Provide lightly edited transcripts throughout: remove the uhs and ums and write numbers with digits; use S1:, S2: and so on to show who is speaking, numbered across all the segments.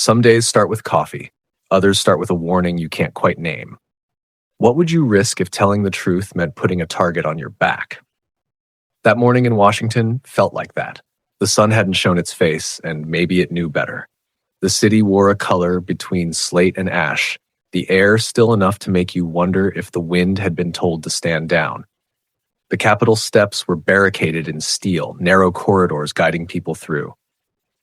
S1: Some days start with coffee. Others start with a warning you can't quite name. What would you risk if telling the truth meant putting a target on your back? That morning in Washington felt like that. The sun hadn't shown its face, and maybe it knew better. The city wore a color between slate and ash, the air still enough to make you wonder if the wind had been told to stand down. The Capitol steps were barricaded in steel, narrow corridors guiding people through.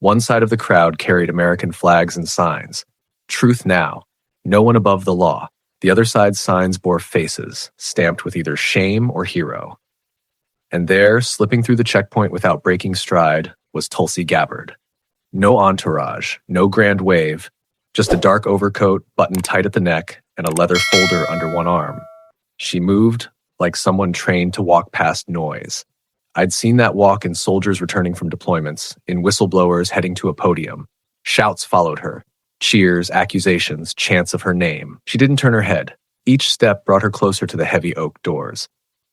S1: One side of the crowd carried American flags and signs. Truth now. No one above the law. The other side's signs bore faces, stamped with either shame or hero. And there, slipping through the checkpoint without breaking stride, was Tulsi Gabbard. No entourage, no grand wave, just a dark overcoat buttoned tight at the neck and a leather folder under one arm. She moved like someone trained to walk past noise. I'd seen that walk in soldiers returning from deployments, in whistleblowers heading to a podium. Shouts followed her. Cheers, accusations, chants of her name. She didn't turn her head. Each step brought her closer to the heavy oak doors.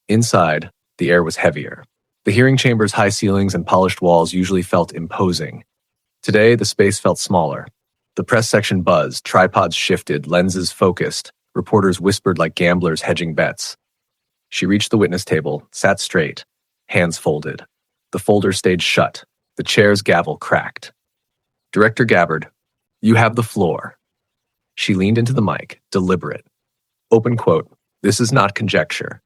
S1: Inside, the air was heavier. The hearing chamber's high ceilings and polished walls usually felt imposing. Today, the space felt smaller. The press section buzzed, tripods shifted, lenses focused, reporters whispered like gamblers hedging bets. She reached the witness table, sat straight, hands folded. The folder stayed shut. The chair's gavel cracked. Director Gabbard, you have the floor. She leaned into the mic, deliberate. Open quote, this is not conjecture.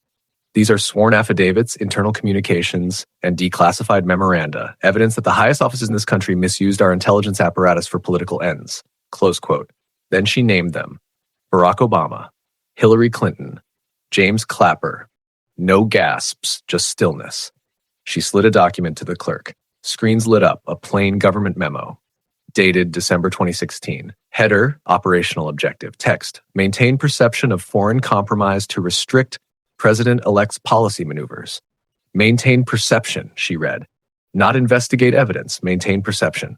S1: These are sworn affidavits, internal communications, and declassified memoranda, evidence that the highest offices in this country misused our intelligence apparatus for political ends. Close quote. Then she named them. Barack Obama, Hillary Clinton, James Clapper. No gasps, just stillness. She slid a document to the clerk. Screens lit up, a plain government memo. Dated December 2016. Header, operational objective. Text, maintain perception of foreign compromise to restrict President-elect's policy maneuvers. Maintain perception, she read. Not investigate evidence, maintain perception.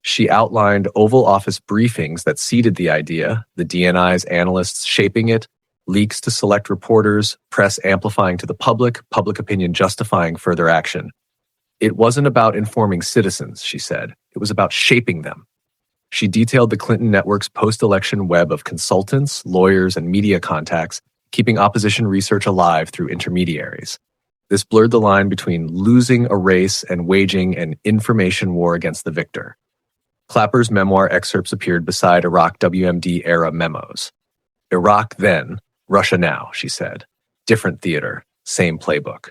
S1: She outlined Oval Office briefings that seeded the idea, the DNI's analysts shaping it, leaks to select reporters, press amplifying to the public opinion justifying further action. It wasn't about informing citizens, she said. It was about shaping them. She detailed the Clinton network's post-election web of consultants, lawyers, and media contacts, keeping opposition research alive through intermediaries. This blurred the line between losing a race and waging an information war against the victor. Clapper's memoir excerpts appeared beside Iraq WMD-era memos. Iraq then, Russia now, she said. Different theater, same playbook.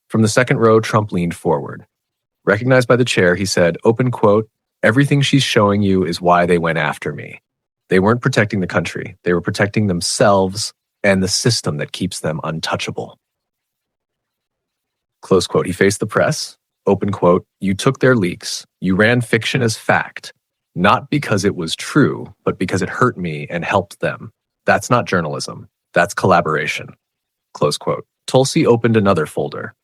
S1: From the second row, Trump leaned forward. Recognized by the chair, he said, open quote, everything she's showing you is why they went after me. They weren't protecting the country. They were protecting themselves and the system that keeps them untouchable. Close quote. He faced the press. Open quote, you took their leaks. You ran fiction as fact, not because it was true, but because it hurt me and helped them. That's not journalism. That's collaboration. Close quote. Tulsi opened another folder.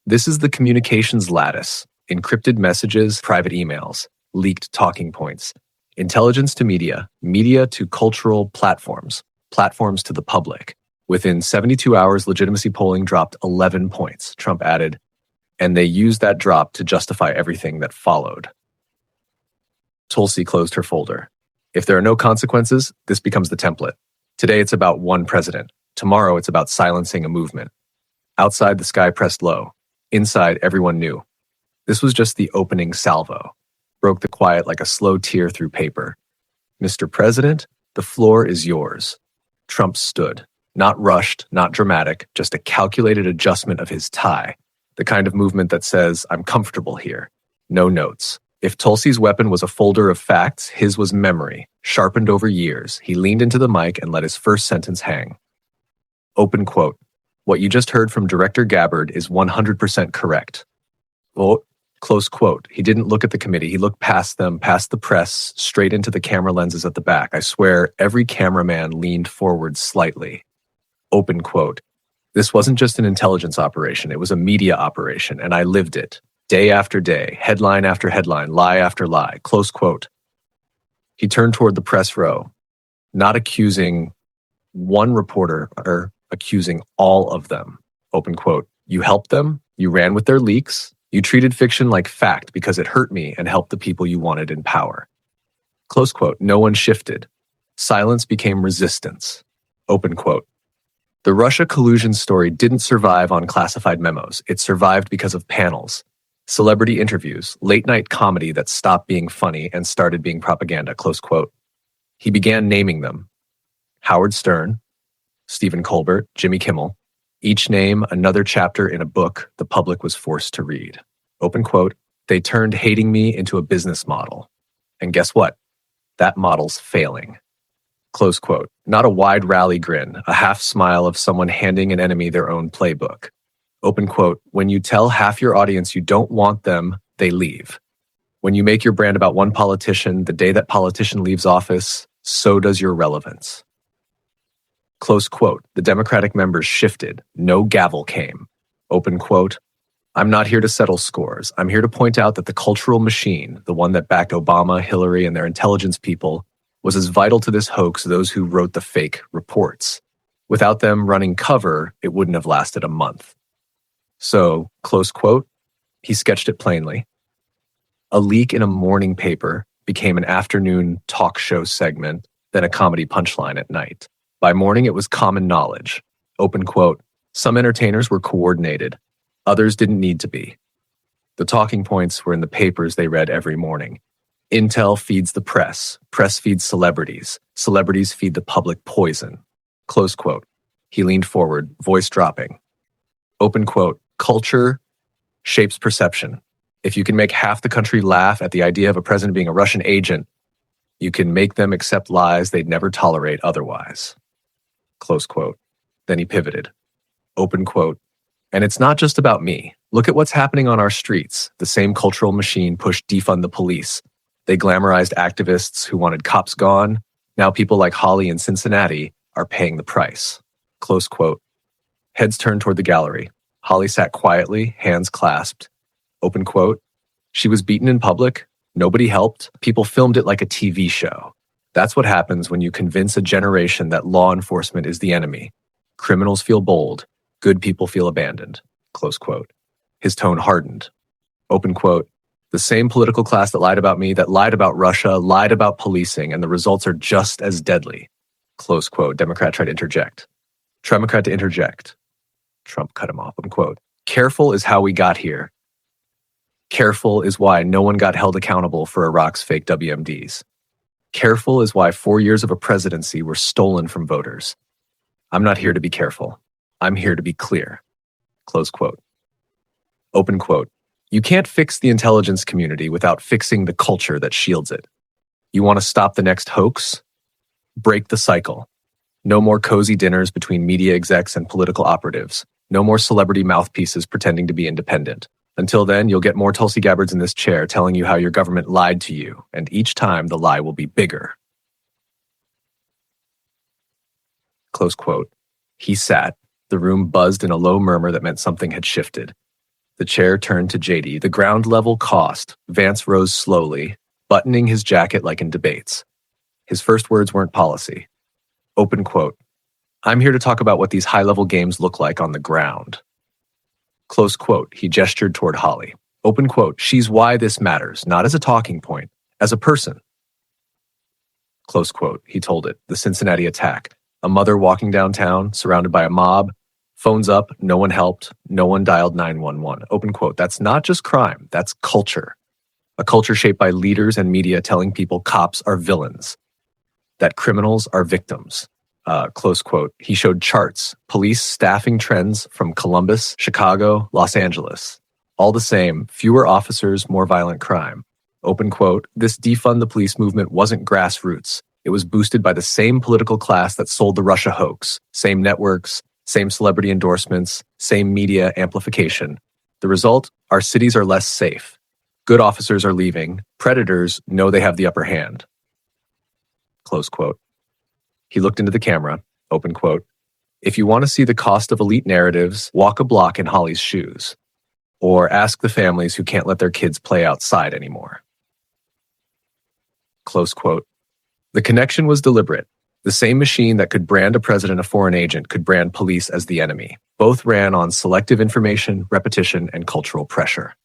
S1: This is the communications lattice, encrypted messages, private emails, leaked talking points, intelligence to media, media to cultural platforms, platforms to the public. Within 72 hours, legitimacy polling dropped 11 points, Trump added, and they used that drop to justify everything that followed. Tulsi closed her folder. If there are no consequences, this becomes the template. Today it's about one president. Tomorrow it's about silencing a movement. Outside, the sky pressed low. Inside, everyone knew. This was just the opening salvo. Broke the quiet like a slow tear through paper. Mr. President, the floor is yours. Trump stood. Not rushed, not dramatic, just a calculated adjustment of his tie. The kind of movement that says, I'm comfortable here. No notes. If Tulsi's weapon was a folder of facts, his was memory, sharpened over years. He leaned into the mic and let his first sentence hang. Open quote. What you just heard from Director Gabbard is 100% correct. Well, close quote. He didn't look at the committee. He looked past them, past the press, straight into the camera lenses at the back. I swear every cameraman leaned forward slightly. Open quote. This wasn't just an intelligence operation. It was a media operation, and I lived it. Day after day, headline after headline, lie after lie. Close quote. He turned toward the press row, not accusing one reporter, or accusing all of them. Open quote. You helped them. You ran with their leaks. You treated fiction like fact because it hurt me and helped the people you wanted in power. Close quote. No one shifted. Silence became resistance. Open quote. The Russia collusion story didn't survive on classified memos. It survived because of panels, celebrity interviews, late-night comedy that stopped being funny and started being propaganda. Close quote. He began naming them. Howard Stern, Stephen Colbert, Jimmy Kimmel, each name another chapter in a book the public was forced to read. Open quote. They turned hating me into a business model. And guess what? That model's failing. Close quote. Not a wide rally grin, a half smile of someone handing an enemy their own playbook. Open quote. When you tell half your audience you don't want them, they leave. When you make your brand about one politician, the day that politician leaves office, so does your relevance. Close quote. The Democratic members shifted. No gavel came. Open quote. I'm not here to settle scores. I'm here to point out that the cultural machine, the one that backed Obama, Hillary, and their intelligence people, was as vital to this hoax as those who wrote the fake reports. Without them running cover, it wouldn't have lasted a month. So, close quote, he sketched it plainly. A leak in a morning paper became an afternoon talk show segment, then a comedy punchline at night. By morning, it was common knowledge. Open quote. Some entertainers were coordinated. Others didn't need to be. The talking points were in the papers they read every morning. Intel feeds the press feeds celebrities feed the public poison. Close quote. He leaned forward, voice dropping. Open quote. Culture shapes perception. If you can make half the country laugh at the idea of a president being a Russian agent, you can make them accept lies they'd never tolerate otherwise. Close quote. Then he pivoted. Open quote. And it's not just about me. Look at what's happening on our streets. The same cultural machine pushed defund the police. They glamorized activists who wanted cops gone. Now people like Holly in Cincinnati are paying the price. Close quote. Heads turned toward the gallery. Holly sat quietly, hands clasped. Open quote. She was beaten in public. Nobody helped. People filmed it like a TV show. That's what happens when you convince a generation that law enforcement is the enemy. Criminals feel bold. Good people feel abandoned. Close quote. His tone hardened. Open quote. The same political class that lied about me, that lied about Russia, lied about policing, and the results are just as deadly. Close quote. Democrat tried to interject. Trump cut him off. Open quote. Careful is how we got here. Careful is why no one got held accountable for Iraq's fake WMDs. Careful is why 4 years of a presidency were stolen from voters. I'm not here to be careful. I'm here to be clear. Close quote. Open quote. You can't fix the intelligence community without fixing the culture that shields it. You want to stop the next hoax? Break the cycle. No more cozy dinners between media execs and political operatives. No more celebrity mouthpieces pretending to be independent. Until then, you'll get more Tulsi Gabbards in this chair telling you how your government lied to you, and each time the lie will be bigger. Close quote. He sat. The room buzzed in a low murmur that meant something had shifted. The chair turned to JD. The ground level cost. Vance rose slowly, buttoning his jacket like in debates. His first words weren't policy. Open quote. I'm here to talk about what these high-level games look like on the ground. Close quote. He gestured toward Holly. Open quote. She's why this matters, not as a talking point, as a person. Close quote. He told it. The Cincinnati attack. A mother walking downtown, surrounded by a mob. Phones up, no one helped, no one dialed 911. Open quote. That's not just crime, that's culture. A culture shaped by leaders and media telling people cops are villains, that criminals are victims. Close quote. He showed charts, police staffing trends from Columbus, Chicago, Los Angeles. All the same, fewer officers, more violent crime. Open quote. This defund the police movement wasn't grassroots. It was boosted by the same political class that sold the Russia hoax, same networks, same celebrity endorsements, same media amplification. The result? Our cities are less safe. Good officers are leaving. Predators know they have the upper hand. Close quote. He looked into the camera. Open quote. If you want to see the cost of elite narratives, walk a block in Holly's shoes. Or ask the families who can't let their kids play outside anymore. Close quote. The connection was deliberate. The same machine that could brand a president a foreign agent could brand police as the enemy. Both ran on selective information, repetition, and cultural pressure.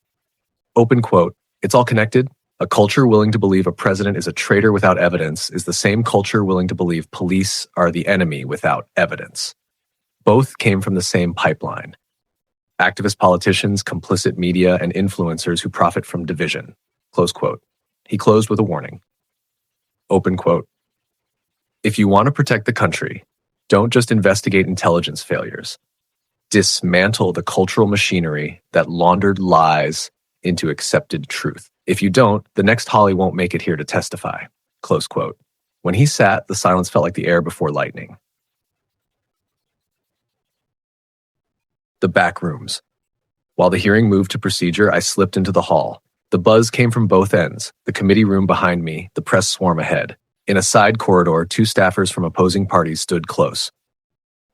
S1: Open quote. It's all connected. A culture willing to believe a president is a traitor without evidence is the same culture willing to believe police are the enemy without evidence. Both came from the same pipeline. Activist politicians, complicit media, and influencers who profit from division. Close quote. He closed with a warning. Open quote. If you want to protect the country, don't just investigate intelligence failures. Dismantle the cultural machinery that laundered lies into accepted truth. If you don't, the next Holly won't make it here to testify. Close quote. When he sat, the silence felt like the air before lightning. The back rooms. While the hearing moved to procedure, I slipped into the hall. The buzz came from both ends, the committee room behind me, the press swarm ahead. In a side corridor, two staffers from opposing parties stood close.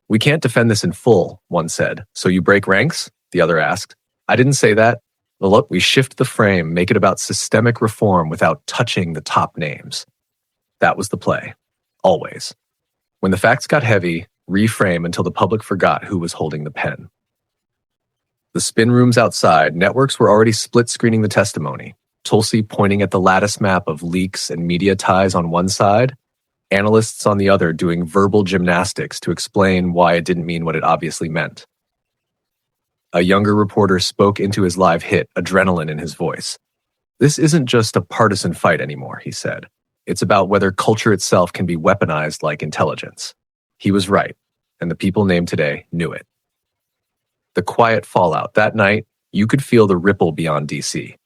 S1: "We can't defend this in full," one said. "So you break ranks?" the other asked. "I didn't say that. Well, look, we shift the frame, make it about systemic reform without touching the top names." That was the play. Always. When the facts got heavy, reframe until the public forgot who was holding the pen. The spin rooms outside, networks were already split-screening the testimony. Tulsi pointing at the lattice map of leaks and media ties on one side, analysts on the other doing verbal gymnastics to explain why it didn't mean what it obviously meant. A younger reporter spoke into his live hit, adrenaline in his voice. "This isn't just a partisan fight anymore," he said. "It's about whether culture itself can be weaponized like intelligence." He was right, and the people named today knew it. The quiet fallout. That night, you could feel the ripple beyond DC.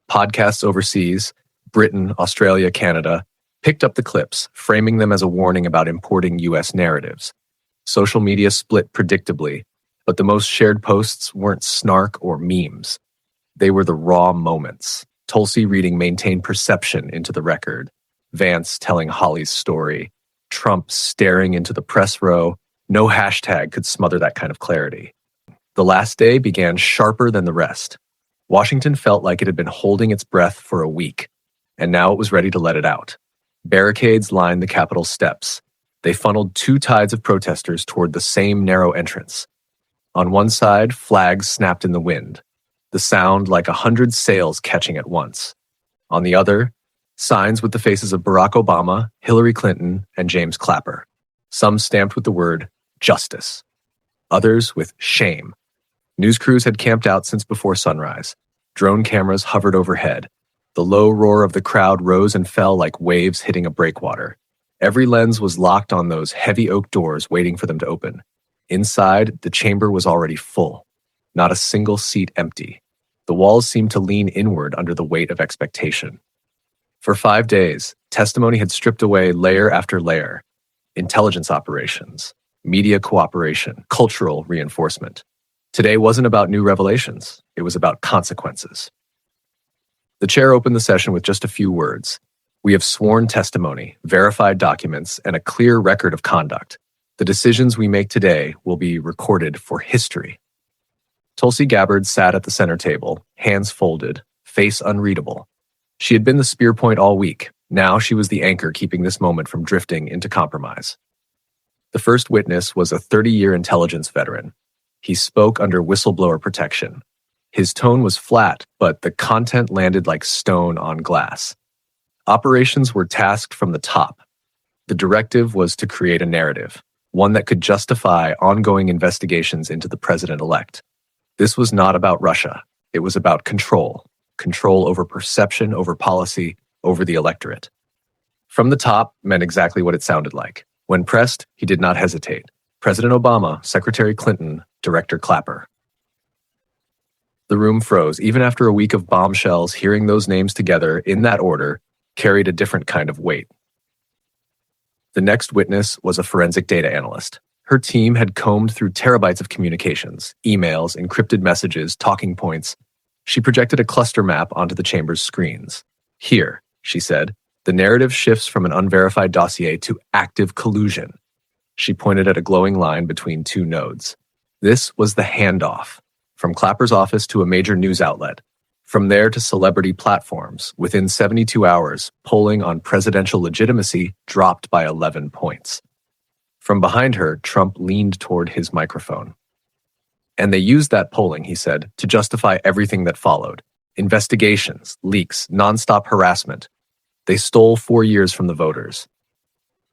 S1: Podcasts overseas, Britain, Australia, Canada, picked up the clips, framing them as a warning about importing US narratives. Social media split predictably, but the most shared posts weren't snark or memes. They were the raw moments. Tulsi reading Maintain Perception into the record, Vance telling Holly's story, Trump staring into the press row. No hashtag could smother that kind of clarity. The last day began sharper than the rest. Washington felt like it had been holding its breath for a week, and now it was ready to let it out. Barricades lined the Capitol steps. They funneled two tides of protesters toward the same narrow entrance. On one side, flags snapped in the wind, the sound like 100 sails catching at once. On the other, signs with the faces of Barack Obama, Hillary Clinton, and James Clapper. Some stamped with the word justice. Others with shame. News crews had camped out since before sunrise. Drone cameras hovered overhead. The low roar of the crowd rose and fell like waves hitting a breakwater. Every lens was locked on those heavy oak doors waiting for them to open. Inside, the chamber was already full. Not a single seat empty. The walls seemed to lean inward under the weight of expectation. For 5 days, testimony had stripped away layer after layer. Intelligence operations, media cooperation, cultural reinforcement. Today wasn't about new revelations. It was about consequences. The chair opened the session with just a few words. "We have sworn testimony, verified documents, and a clear record of conduct. The decisions we make today will be recorded for history." Tulsi Gabbard sat at the center table, hands folded, face unreadable. She had been the spear point all week. Now she was the anchor keeping this moment from drifting into compromise. The first witness was a 30-year intelligence veteran. He spoke under whistleblower protection. His tone was flat, but the content landed like stone on glass. Operations were tasked from the top. The directive was to create a narrative, one that could justify ongoing investigations into the president-elect. This was not about Russia. It was about control. Control over perception, over policy, over the electorate. From the top meant exactly what it sounded like. When pressed, he did not hesitate. President Obama, Secretary Clinton, Director Clapper. The room froze. Even after a week of bombshells, hearing those names together in that order carried a different kind of weight. The next witness was a forensic data analyst. Her team had combed through terabytes of communications, emails, encrypted messages, talking points. She projected a cluster map onto the chamber's screens. "Here," she said, "the narrative shifts from an unverified dossier to active collusion." She pointed at a glowing line between two nodes. This was the handoff, from Clapper's office to a major news outlet. From there to celebrity platforms. Within 72 hours, polling on presidential legitimacy dropped by 11 points. From behind her, Trump leaned toward his microphone. "And they used that polling," he said, "to justify everything that followed. Investigations, leaks, nonstop harassment. They stole 4 years from the voters.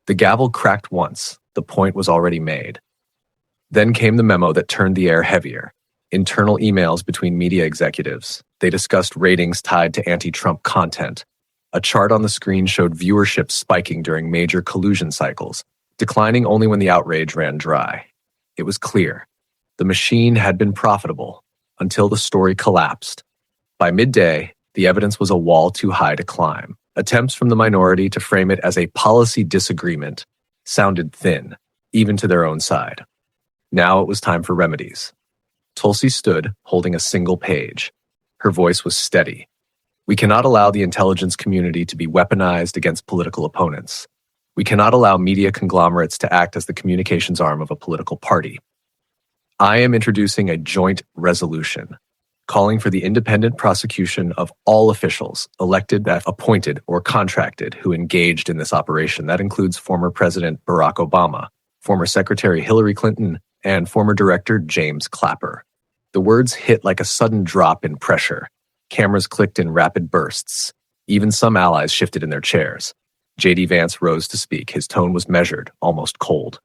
S1: The gavel cracked once. The point was already made. Then came the memo that turned the air heavier. Internal emails between media executives. They discussed ratings tied to anti-Trump content. A chart on the screen showed viewership spiking during major collusion cycles, declining only when the outrage ran dry. It was clear. The machine had been profitable until the story collapsed. By midday, the evidence was a wall too high to climb. Attempts from the minority to frame it as a policy disagreement sounded thin, even to their own side. Now it was time for remedies. Tulsi stood, holding a single page. Her voice was steady. We cannot allow the intelligence community to be weaponized against political opponents. We cannot allow media conglomerates to act as the communications arm of a political party. I am introducing a joint resolution calling for the independent prosecution of all officials, elected, appointed, or contracted, who engaged in this operation. That includes former President Barack Obama, former Secretary Hillary Clinton, and former Director James Clapper. The words hit like a sudden drop in pressure. Cameras clicked in rapid bursts. Even some allies shifted in their chairs. JD Vance rose to speak. His tone was measured, almost cold.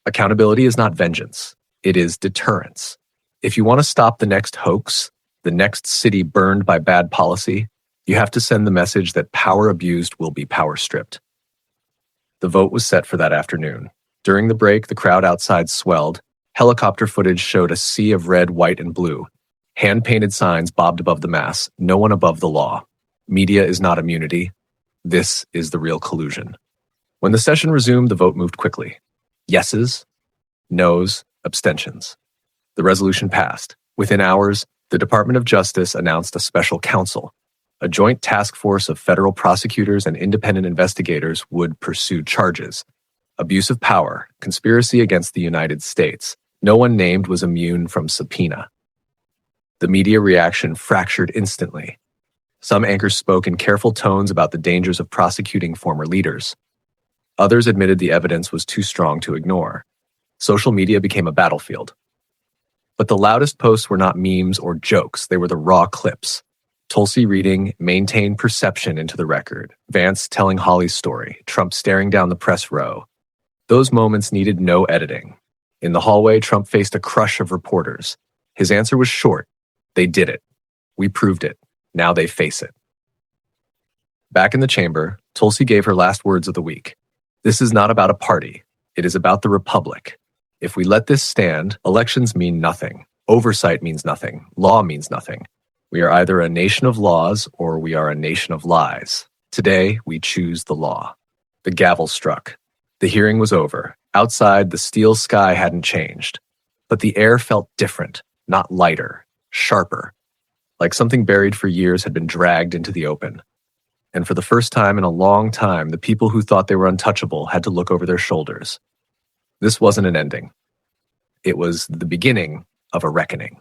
S1: Accountability is not vengeance. It is deterrence. If you want to stop the next hoax, the next city burned by bad policy, you have to send the message that power abused will be power stripped. The vote was set for that afternoon. During the break, the crowd outside swelled. Helicopter footage showed a sea of red, white, and blue. Hand-painted signs bobbed above the mass. No one above the law. Media is not immunity. This is the real collusion. When the session resumed, the vote moved quickly. Yeses, noes, abstentions. The resolution passed. Within hours, the Department of Justice announced a special counsel. A joint task force of federal prosecutors and independent investigators would pursue charges. Abuse of power, conspiracy against the United States. No one named was immune from subpoena. The media reaction fractured instantly. Some anchors spoke in careful tones about the dangers of prosecuting former leaders. Others admitted the evidence was too strong to ignore. Social media became a battlefield. But the loudest posts were not memes or jokes. They were the raw clips. Tulsi reading, "Maintain perception" into the record. Vance telling Holly's story. Trump staring down the press row. Those moments needed no editing. In the hallway, Trump faced a crush of reporters. His answer was short. They did it. We proved it. Now they face it. Back in the chamber, Tulsi gave her last words of the week. This is not about a party. It is about the republic. If we let this stand, elections mean nothing. Oversight means nothing. Law means nothing. We are either a nation of laws or we are a nation of lies. Today, we choose the law. The gavel struck. The hearing was over. Outside, the steel sky hadn't changed. But the air felt different, not lighter, sharper. Like something buried for years had been dragged into the open. And for the first time in a long time, the people who thought they were untouchable had to look over their shoulders. This wasn't an ending. It was the beginning of a reckoning.